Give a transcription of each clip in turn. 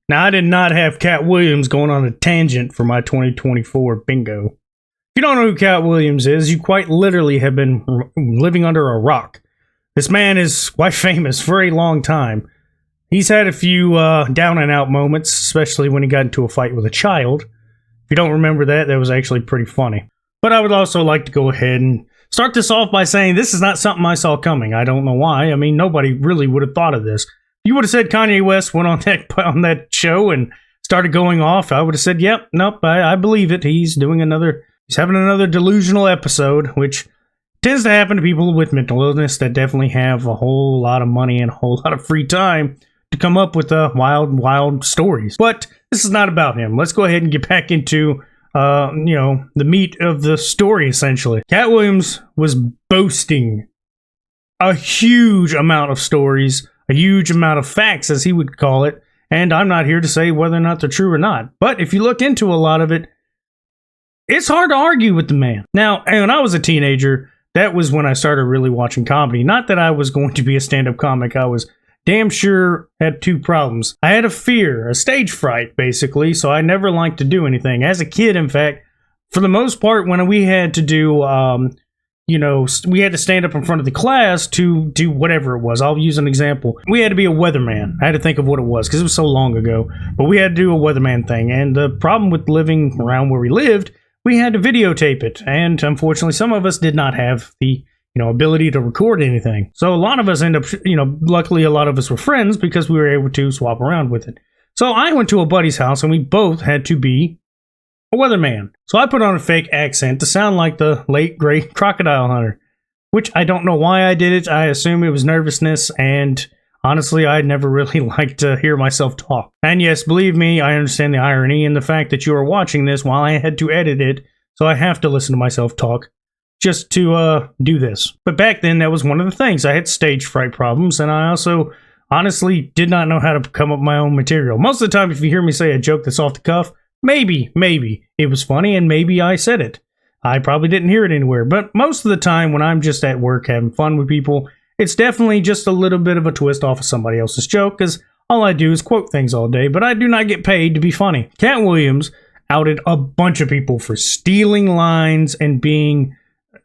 Now, I did not have Katt Williams going on a tangent for my 2024 bingo. If you don't know who Katt Williams is, you quite literally have been living under a rock. This man is quite famous for a long time. He's had a few down and out moments, especially when he got into a fight with a child. If you don't remember that, that was actually pretty funny. But I would also like to go ahead and start this off by saying this is not something I saw coming. I don't know why. I mean, nobody really would have thought of this. You would have said Kanye West went on that show and started going off. I would have said, yep, nope, I believe it. He's having another delusional episode, which tends to happen to people with mental illness that definitely have a whole lot of money and a whole lot of free time to come up with wild stories. But this is not about him. Let's go ahead and get back into the meat of the story, essentially. Katt Williams was boasting a huge amount of stories, a huge amount of facts, as he would call it, and I'm not here to say whether or not they're true or not. But if you look into a lot of it, it's hard to argue with the man. Now, when I was a teenager, that was when I started really watching comedy. Not that I was going to be a stand-up comic. I was damn sure had two problems. I had a fear, a stage fright, basically, so I never liked to do anything. As a kid, in fact, for the most part, when we had to do, we had to stand up in front of the class to do whatever it was. I'll use an example. We had to be a weatherman. I had to think of what it was because it was so long ago. But we had to do a weatherman thing. And the problem with living around where we lived, we had to videotape it. And unfortunately, some of us did not have the ability to record anything. So a lot of us end up, luckily a lot of us were friends because we were able to swap around with it. So I went to a buddy's house and we both had to be a weatherman. So I put on a fake accent to sound like the late great Crocodile Hunter, which I don't know why I did it. I assume it was nervousness, and honestly, I never really liked to hear myself talk. And yes, believe me, I understand the irony in the fact that you are watching this while I had to edit it, so I have to listen to myself talk just to do this. But back then, that was one of the things. I had stage fright problems, and I also honestly did not know how to come up with my own material. Most of the time, if you hear me say a joke that's off the cuff, maybe it was funny and maybe I said it. I probably didn't hear it anywhere. But most of the time when I'm just at work having fun with people, it's definitely just a little bit of a twist off of somebody else's joke, because all I do is quote things all day, but I do not get paid to be funny. Katt Williams outed a bunch of people for stealing lines and being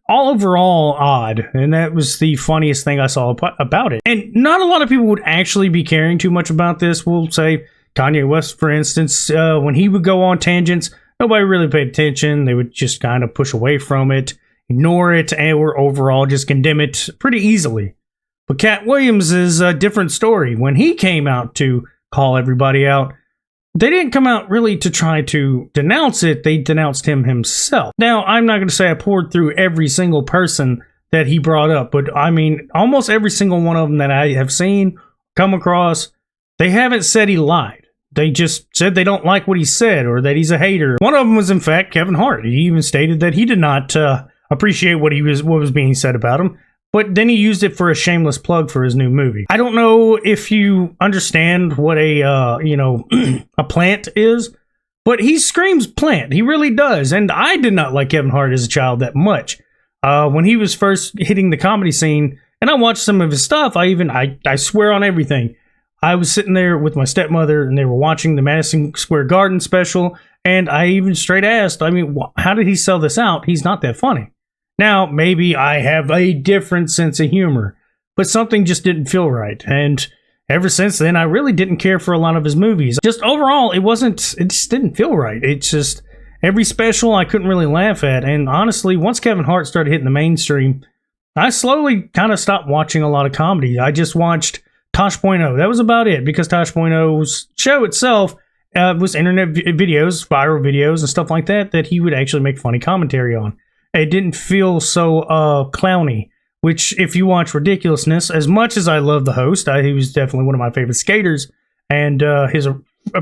all overall odd, and that was the funniest thing I saw about it. And not a lot of people would actually be caring too much about this. We'll say Kanye West, for instance, when he would go on tangents, nobody really paid attention. They would just kind of push away from it, ignore it, or overall just condemn it pretty easily. But Katt Williams is a different story. When he came out to call everybody out, they didn't come out really to try to denounce it. They denounced him himself. Now, I'm not going to say I poured through every single person that he brought up, but I mean, almost every single one of them that I have seen, come across, they haven't said he lied. They just said they don't like what he said or that he's a hater. One of them was, in fact, Kevin Hart. He even stated that he did not appreciate what was being said about him, but then he used it for a shameless plug for his new movie. I don't know if you understand what a a plant is, but he screams plant. He really does. And I did not like Kevin Hart as a child that much. When he was first hitting the comedy scene, and I watched some of his stuff, I swear on everything. I was sitting there with my stepmother, and they were watching the Madison Square Garden special, and I even straight asked, how did he sell this out? He's not that funny. Now, maybe I have a different sense of humor, but something just didn't feel right. And ever since then, I really didn't care for a lot of his movies. Just overall, it just didn't feel right. It's just every special I couldn't really laugh at. And honestly, once Kevin Hart started hitting the mainstream, I slowly kind of stopped watching a lot of comedy. I just watched Tosh.0. That was about it, because Tosh.0's show itself was internet videos, viral videos, and stuff like that he would actually make funny commentary on. It didn't feel so clowny, which, if you watch Ridiculousness, as much as I love the host, he was definitely one of my favorite skaters, and his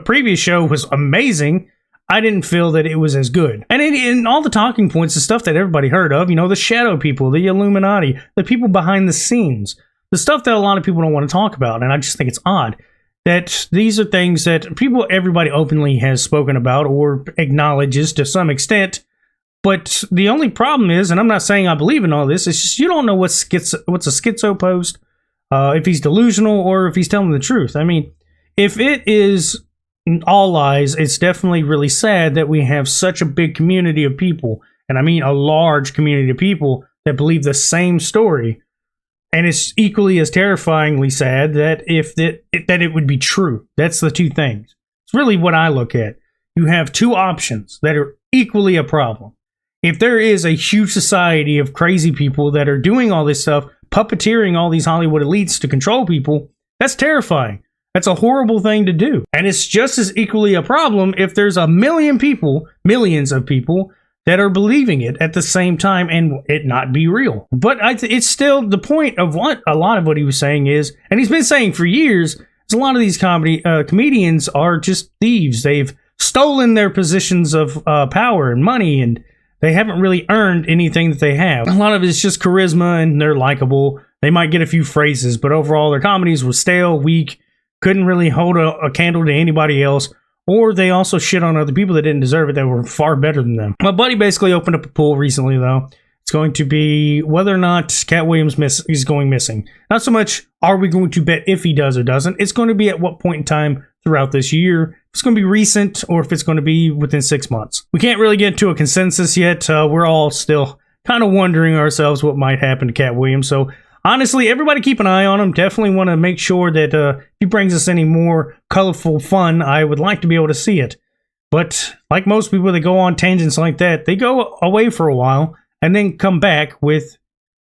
previous show was amazing, I didn't feel that it was as good. And in all the talking points, the stuff that everybody heard of, the shadow people, the Illuminati, the people behind the scenes, the stuff that a lot of people don't want to talk about, and I just think it's odd that these are things that everybody openly has spoken about or acknowledges to some extent. But the only problem is, and I'm not saying I believe in all this, it's just you don't know what's a schizo post, if he's delusional or if he's telling the truth. I mean, if it is, all lies, it's definitely really sad that we have such a big community of people, and I mean a large community of people that believe the same story. And it's equally as terrifyingly sad that that it would be true. That's the two things. It's really what I look at. You have two options that are equally a problem. If there is a huge society of crazy people that are doing all this stuff, puppeteering all these Hollywood elites to control people, that's terrifying. That's a horrible thing to do. And it's just as equally a problem if there's a million people, millions of people, that are believing it at the same time and it not be real. But it's still the point of what a lot of what he was saying is, and he's been saying for years, is a lot of these comedians are just thieves. They've stolen their positions of power and money, and they haven't really earned anything that they have. A lot of it's just charisma, and they're likable. They might get a few phrases, but overall their comedies were stale, weak, couldn't really hold a candle to anybody else. Or they also shit on other people that didn't deserve it that were far better than them. My buddy basically opened up a poll recently, though. It's going to be whether or not Katt Williams is going missing. Not so much are we going to bet if he does or doesn't. It's going to be at what point in time throughout this year. If it's going to be recent or if it's going to be within 6 months. We can't really get to a consensus yet. We're all still kind of wondering ourselves what might happen to Katt Williams. So honestly, everybody keep an eye on him. Definitely want to make sure that if he brings us any more colorful fun, I would like to be able to see it. But like most people that go on tangents like that, they go away for a while and then come back with,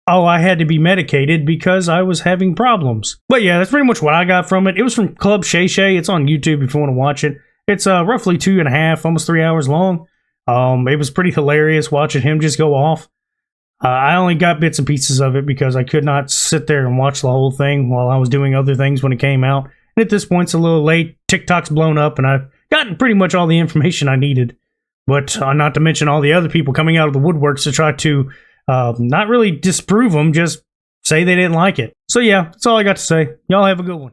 oh, I had to be medicated because I was having problems. But yeah, that's pretty much what I got from it. It was from Club Shay Shay. It's on YouTube if you want to watch it. It's roughly 2.5, almost 3 hours long. It was pretty hilarious watching him just go off. I only got bits and pieces of it because I could not sit there and watch the whole thing while I was doing other things when it came out. And at this point, it's a little late. TikTok's blown up, and I've gotten pretty much all the information I needed. But not to mention all the other people coming out of the woodworks to try to not really disprove them, just say they didn't like it. So yeah, that's all I got to say. Y'all have a good one.